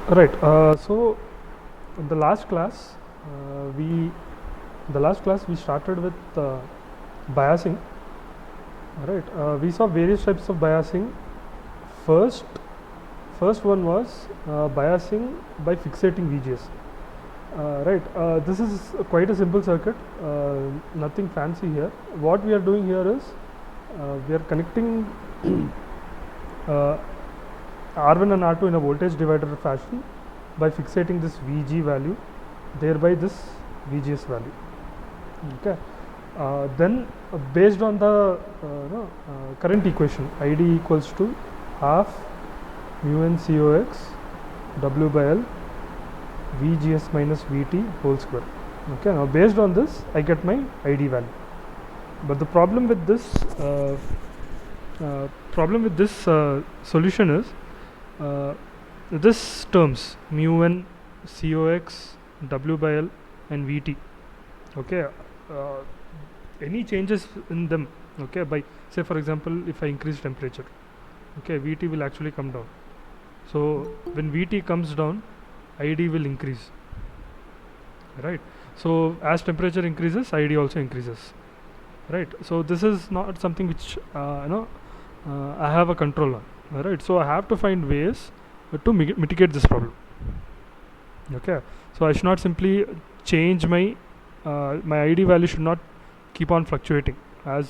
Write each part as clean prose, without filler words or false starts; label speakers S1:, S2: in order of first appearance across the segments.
S1: Right. So in the last class, we we started with biasing. Right. We saw various types of biasing. First, first one was biasing by fixating VGS. Right. This is quite a simple circuit. Nothing fancy here. What we are doing here is we are connecting uh, R1 and R2 in a voltage divider fashion by fixating this VG value, thereby this VGS value. Okay. Then based on the current equation, ID equals to half mu n COX W by L VGS minus VT whole square. Okay. Now based on this, I get my ID value. But the problem with this solution is this terms mu n COX W by L and VT. Okay. Any changes in them, okay, by say for example if I increase temperature, okay, VT will actually come down. So when VT comes down, ID will increase, right? So as temperature increases, ID also increases, right? So this is not something which I have a control on, right? So I have to find ways to mitigate this problem. Okay, so I should not simply change my my ID value should not keep on fluctuating as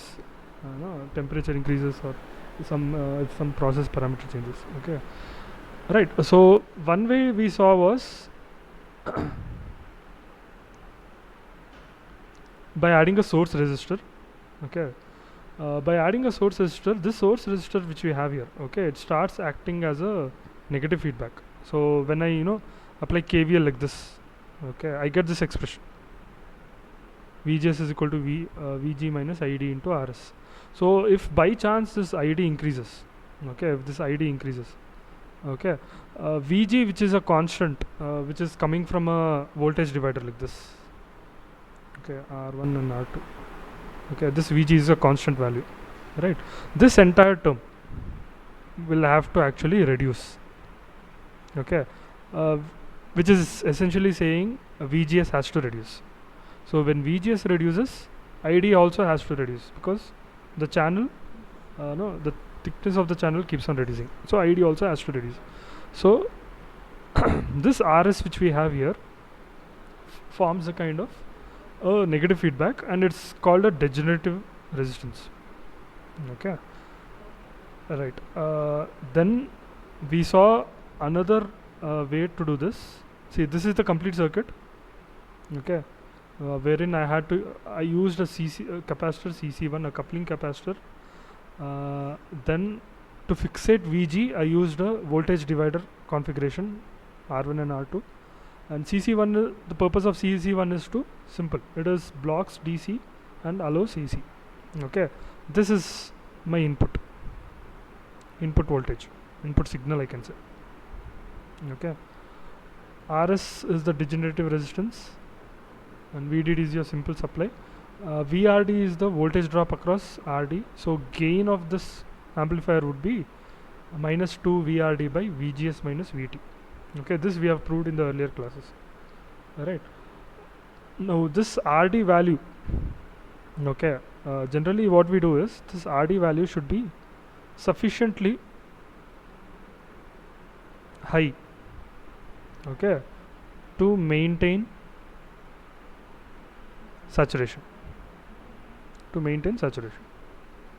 S1: temperature increases or if some process parameter changes. Okay, right. So one way we saw was by adding a source resistor. Okay, by adding a source resistor, this source resistor which we have here, okay, it starts acting as a negative feedback. So when I apply KVL like this, okay, I get this expression VGS is equal to VG minus ID into RS. So if by chance this ID increases, okay, if this ID increases, okay, VG which is a constant which is coming from a voltage divider like this, okay, R1 and R2, okay, this VG is a constant value, right? This entire term will have to actually reduce, okay, which is essentially saying VGS has to reduce. So when VGS reduces, ID also has to reduce because the channel, no, the thickness of the channel keeps on reducing. So ID also has to reduce. So this RS which we have here forms a kind of a negative feedback, and it's called a degenerative resistance. Okay. Right. Then we saw another way to do this. See, this is the complete circuit. Okay. Wherein I used a capacitor CC1, a coupling capacitor. Then to fixate VG, I used a voltage divider configuration, R1 and R2. And CC1, the purpose of CC1 is to simple. It is blocks DC and allows CC. Okay, this is my input voltage, input signal I can say. Okay, RS is the degenerative resistance, and VDD is your simple supply. VRD is the voltage drop across RD. So gain of this amplifier would be minus 2 VRD by VGS minus VT. Okay, this we have proved in the earlier classes. Alright. Now this RD value, okay, generally what we do is this RD value should be sufficiently high, okay, to maintain saturation.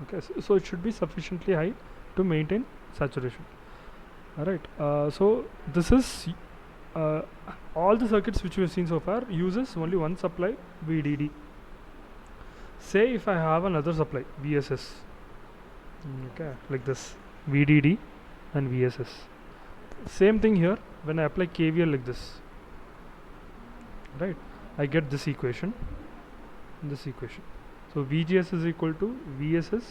S1: Okay, so it should be sufficiently high to maintain saturation. Alright, so this is all the circuits which we have seen so far uses only one supply, VDD. Say if I have another supply, VSS, okay, like this, VDD and VSS. Same thing here, when I apply KVL like this, right, I get this equation. So VGS is equal to VSS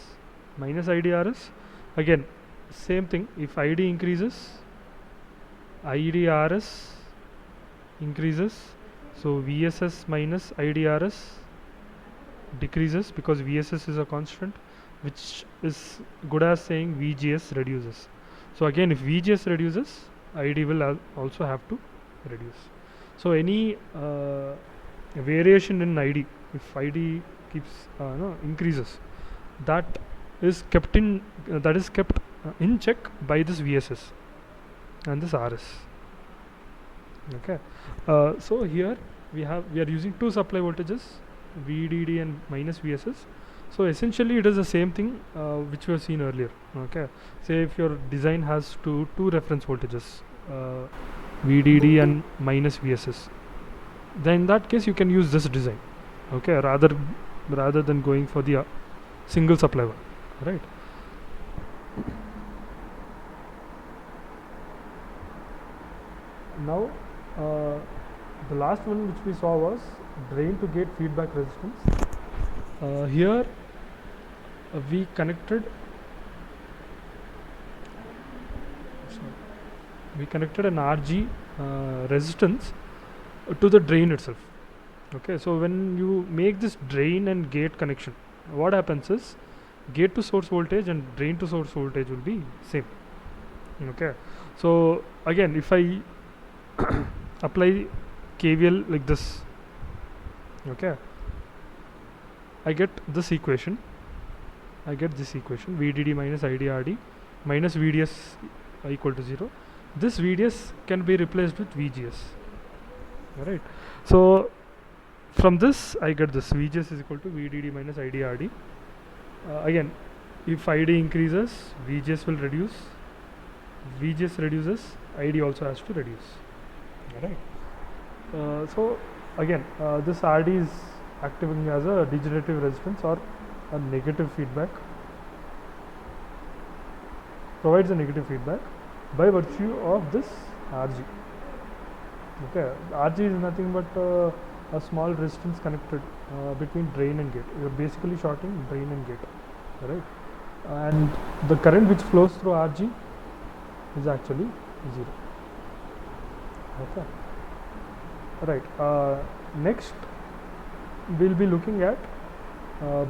S1: minus IDRS. Again, same thing, if ID increases, IDRS increases, so VSS minus IDRS decreases because VSS is a constant, which is good as saying VGS reduces. So again, if VGS reduces, ID will also have to reduce. So any variation in ID, if ID keeps no, increases, that is kept in check by this VSS and this RS. Okay. So here we are using two supply voltages, VDD and minus VSS. So essentially it is the same thing which we have seen earlier. Okay. Say if your design has two reference voltages, VDD and minus VSS, then in that case you can use this design. Okay, rather than going for the single supply one, right? Now the last one which we saw was drain to gate feedback resistance. Here we connected an RG resistance to the drain itself. Okay, so when you make this drain and gate connection, what happens is gate to source voltage and drain to source voltage will be same. Okay, so again if I apply KVL like this, okay, I get this equation. VDD minus IDRD minus VDS equal to 0. This VDS can be replaced with VGS. Alright, so from this I get this VGS is equal to VDD minus IDRD. Again, if ID increases, VGS will reduce. VGS reduces, ID also has to reduce. Alright. So again, this RD is acting as a degenerative resistance or a negative feedback. Provides a negative feedback by virtue of this RG. Okay, RG is nothing but a small resistance connected between drain and gate. You are basically shorting drain and gate, right? And the current which flows through RG is actually 0. Okay. Right. Next, we'll be looking at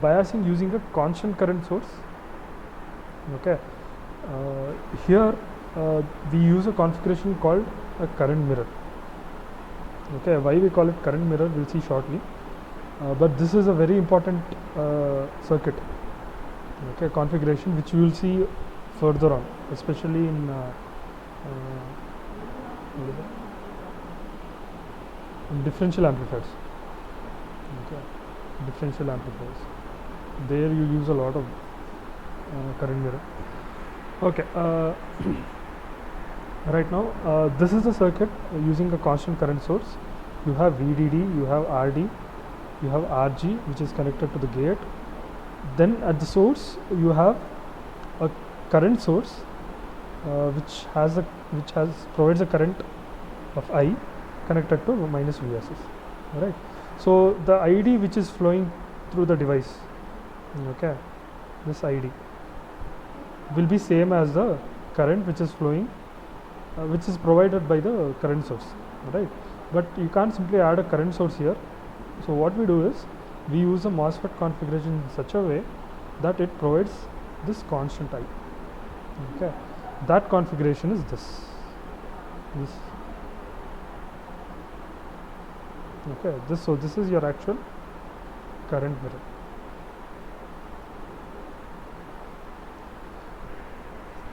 S1: biasing using a constant current source. Okay. Here we use a configuration called a current mirror. Okay, why we call it current mirror we'll see shortly, but this is a very important circuit, okay, configuration which we will see further on, especially in differential amplifiers. Okay, differential amplifiers, there you use a lot of current mirror. Okay. Right now, this is the circuit using a constant current source. You have VDD, you have RD, you have RG which is connected to the gate. Then at the source you have a current source which provides a current of I connected to minus VSS. Right. So the ID which is flowing through the device, okay, this ID will be same as the current which is flowing, which is provided by the current source, right? But you can't simply add a current source here. So what we do is we use a MOSFET configuration in such a way that it provides this constant I. Okay, that configuration is this. Okay, so this is your actual current mirror.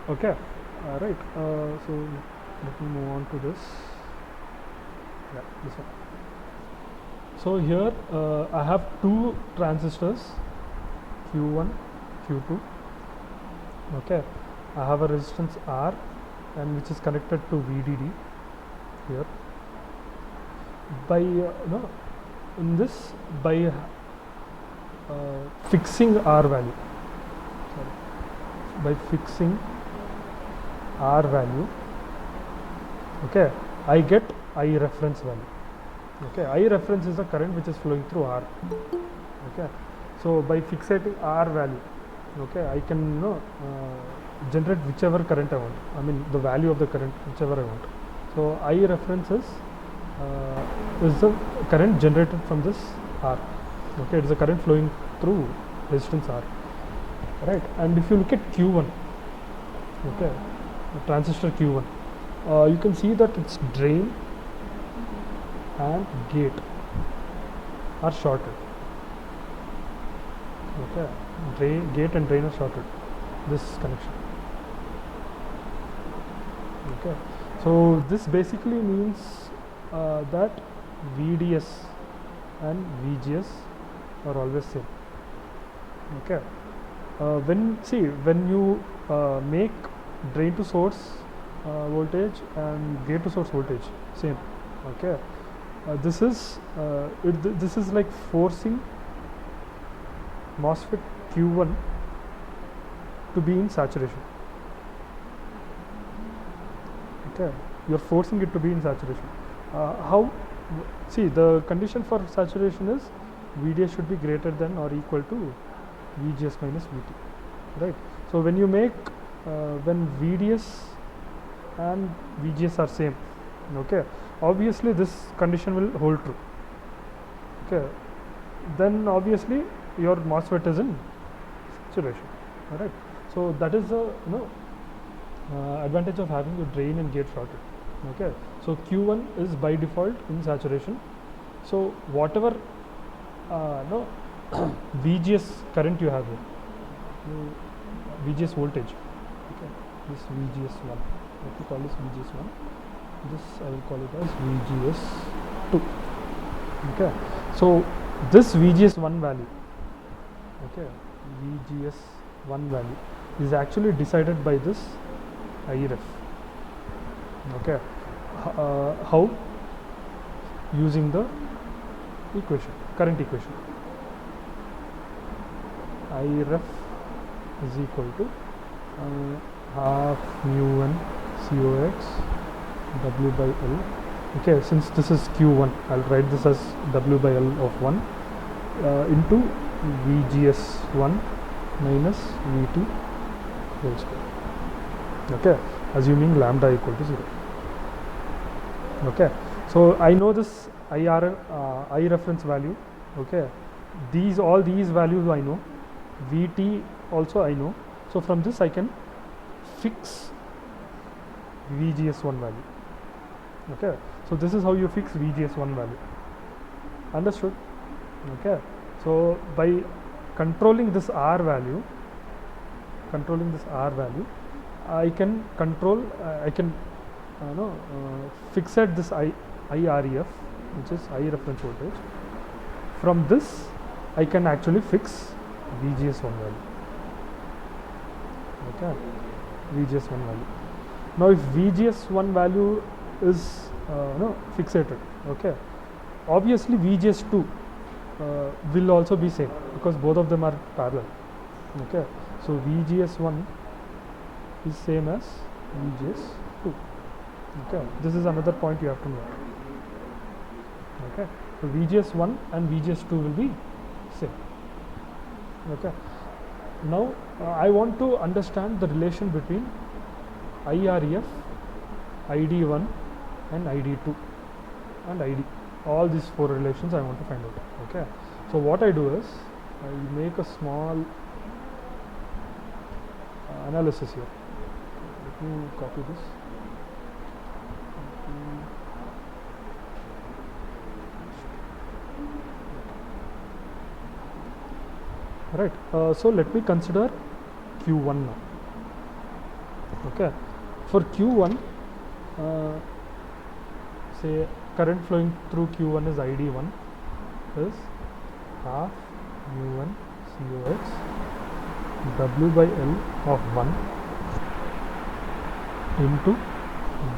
S1: Okay, right. So let me move on to this. Yeah, this one. So here I have two transistors, Q1, Q2. Okay, I have a resistance R, and which is connected to VDD here. By in this, by fixing R value. By fixing R value, okay, I get I reference value. Okay, I reference is the current which is flowing through R. Okay, so by fixating R value, okay, I can generate whichever current I want. I mean the value of the current whichever I want. So I reference is the current generated from this R. Okay, it is the current flowing through resistance R. Right, and if you look at Q1, okay, transistor Q1, you can see that its drain and gate are shorted. Okay, gate and drain are shorted, this connection. Okay, so this basically means that VDS and VGS are always same. Okay, when you make drain to source voltage and gate to source voltage same. Okay, this is this is like forcing MOSFET Q1 to be in saturation. Okay, you're forcing it to be in saturation. How? See, the condition for saturation is VDS should be greater than or equal to VGS minus VT, right? So when you make when VDS and VGS are same, okay, obviously this condition will hold true. Okay, then obviously your MOSFET is in saturation. All right. So that is the advantage of having your drain and gate shorted. Okay. So Q1 is by default in saturation. So whatever no VGS current you have here, VGS voltage. Okay. This VGS1. Let me call this VGS1. This I will call it as VGS2. Okay. So this VGS1 value, okay, VGS1 value is actually decided by this IREF. Okay, how? Using the equation, current equation. IREF is equal to half mu1 COX W by L. Okay, since this is Q1, I'll write this as W by L of 1 into VGS1 minus VT whole square. Okay, assuming lambda equal to 0. Okay, so I know this I reference value. Okay, all these values I know, VT also I know. So from this I can fix VGS1 value. Okay, so this is how you fix VGS1 value. Understood? Okay, so by controlling this R value, I can control, I can fix at this IREF, which is I reference voltage. From this I can actually fix VGS1 value. Okay, VGS1 value. Now if VGS1 value is fixated, okay, obviously VGS2 will also be same because both of them are parallel. Okay, so VGS1 is same as VGS2. Okay, this is another point you have to note. Okay, so VGS1 and VGS2 will be same. Okay, now I want to understand the relation between IREF, ID1 and ID2 and ID. All these four relations I want to find out. Okay, so what I do is I make a small analysis here. Let me copy this. Right, so let me consider Q1 now. Okay, for Q1, say current flowing through Q1 is ID1 is half mu1 COX W by L of 1 into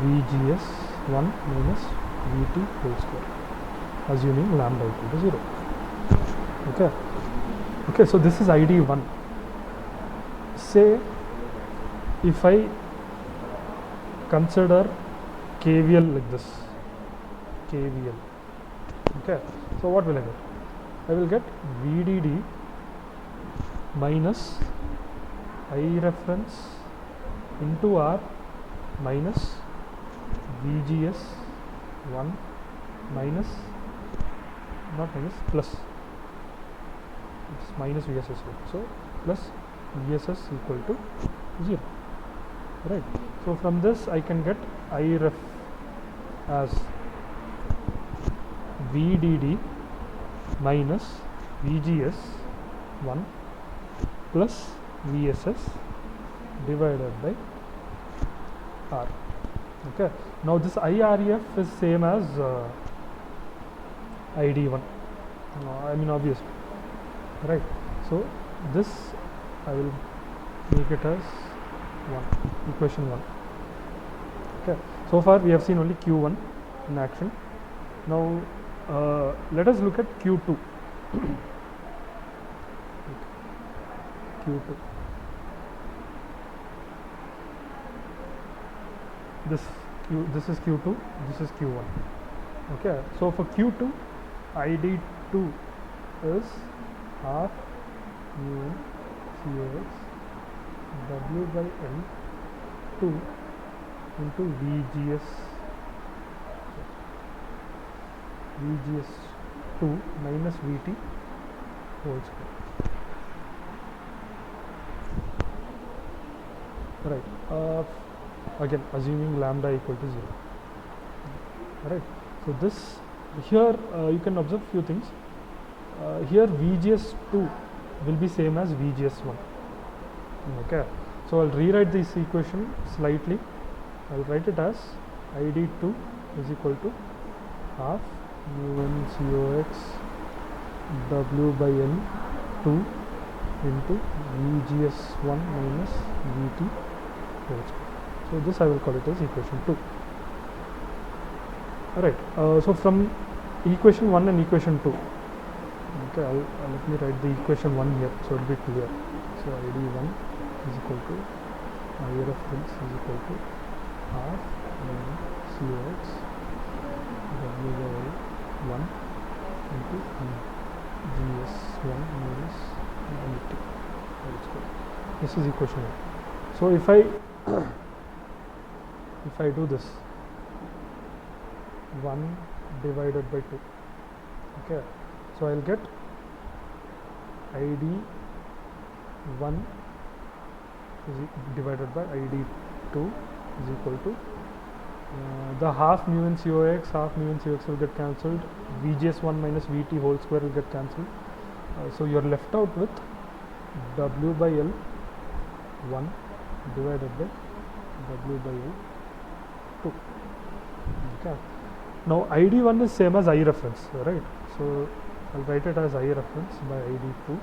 S1: VGS1 minus VT whole square, assuming lambda equal to 0. Okay. Okay, so this is ID1. Say if I consider KVL like this, KVL. Okay, so what will I get? I will get VDD minus I reference into R minus VGS1 minus, not minus, plus, it's minus VSS, so plus VSS equal to 0, right? So from this I can get Iref as VDD minus VGS 1 plus VSS divided by R. Okay. Now this IREF is same as ID1. I mean obviously, right? So this I will make it as 1, equation 1. Okay. So far we have seen only Q1 in action. Now let us look at Q2. Q2. This is Q2, this is Q1. Okay, so for Q2, ID2 is half mu COX W by L 2 into VGS 2 minus VT whole square. Right. Again assuming lambda equal to 0. Right. So this here you can observe few things. Here VGS2 will be same as VGS1. Okay. So I'll rewrite this equation slightly. I'll write it as ID2 is equal to half mu n COX W by N 2 into VGS1 minus VT whole square. So this I will call it as equation 2. Alright, so from equation 1 and equation 2, okay, let me write the equation 1 here so it will be clear. So ID1 is equal to I reference is equal to half COX W by L 1 into GS1 minus VT whole square. This is equation 1. So if I do this 1 divided by 2, okay, so I'll get ID1 is divided by ID2 is equal to the half mu n COX, half mu n COX will get cancelled, VGS1 minus VT whole square will get cancelled, so you're left out with W by L 1 divided by W by L 2. Okay. Now ID1 is same as I reference, right? So I'll write it as I reference by ID2.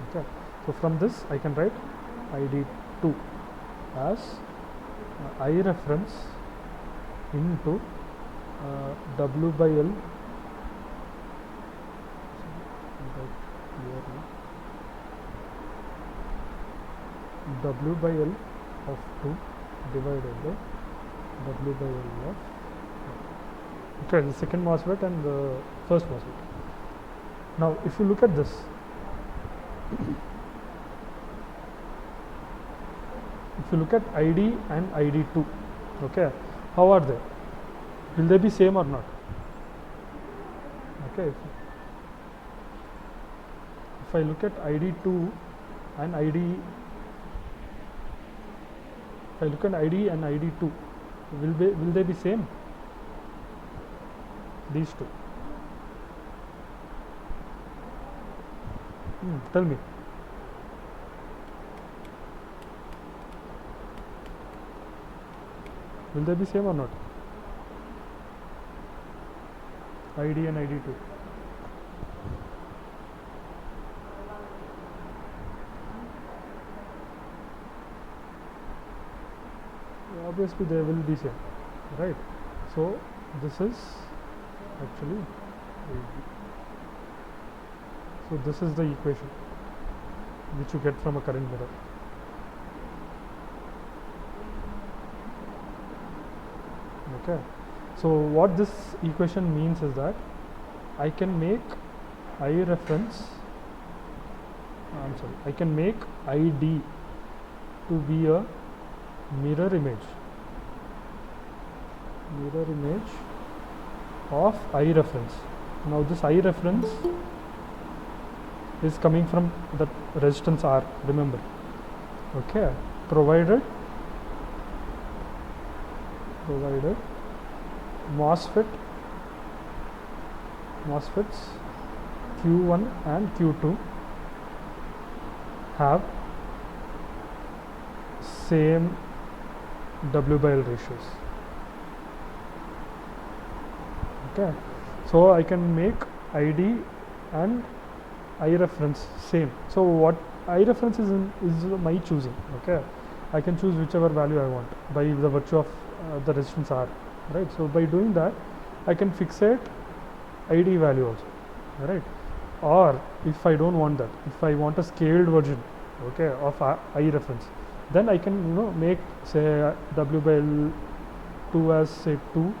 S1: Okay. So from this I can write ID2 as I reference into W by L. W by L of 2 divided by W by L of, okay, the second MOSFET and the first MOSFET. Now if you look at this, if you look at ID and ID2, okay, how are they? Will they be same or not? Okay, if I look at ID2 and ID, if I look at ID and ID2, will they be same? These two. Tell me. Will they be same or not? ID and ID2. Obviously they will be same, right? So this is actually ID. So this is the equation which you get from a current mirror. Okay. So what this equation means is that I can make I can make ID to be a mirror image of I reference. Now this I reference is coming from the resistance R, remember, okay, provided provided MOSFET MOSFETs Q1 and Q2 have same W by L ratios. Okay, so I can make ID and I reference same. So what I reference is my choosing. Okay, I can choose whichever value I want by the virtue of the resistance R, right? So by doing that, I can fixate ID value also, right? Or if I don't want that, if I want a scaled version, okay, of I reference, then I can make say W by L 2 as say 2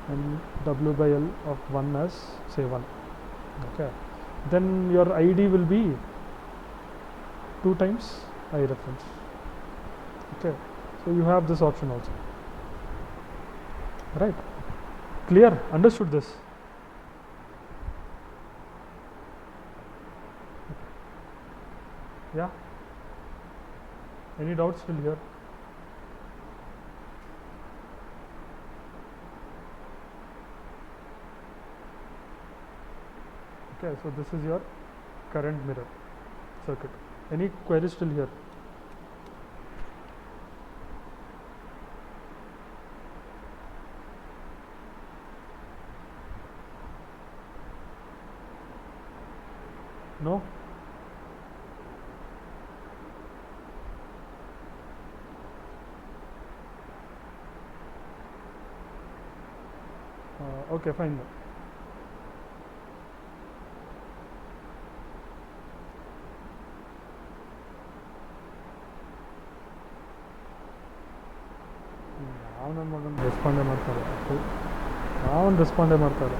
S1: and W by L of 1 as say 1. Okay, then your ID will be 2 times I reference. Okay, so you have this option also, right? Clear? Understood this? Yeah, any doubts still here? Okay, so this is your current mirror circuit. Any queries still here? No? Okay, fine. ರೆಸ್ಪಾಂಡೇ ಮಾಡ್ತಾರೆ ಅವನು ರೆಸ್ಪಾಂಡೇ ಮಾಡ್ತಾರೆ.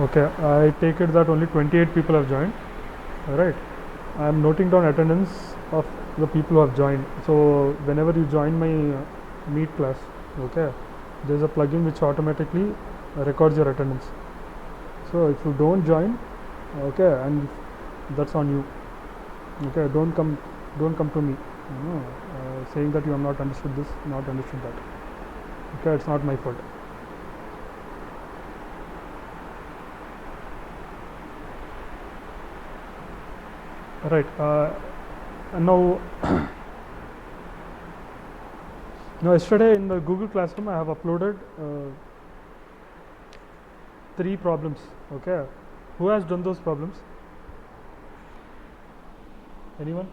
S1: Okay, I take it that only 28 people have joined. Right, I am noting down attendance of the people who have joined. So whenever you join my meet class, okay, there is a plugin which automatically records your attendance. So if you don't join, okay, and that's on you. Okay, don't come to me, saying that you have not understood this, not understood that. Okay, it's not my fault. Right, now now yesterday in the Google Classroom I have uploaded 3 problems. Okay, who has done those problems? Anyone?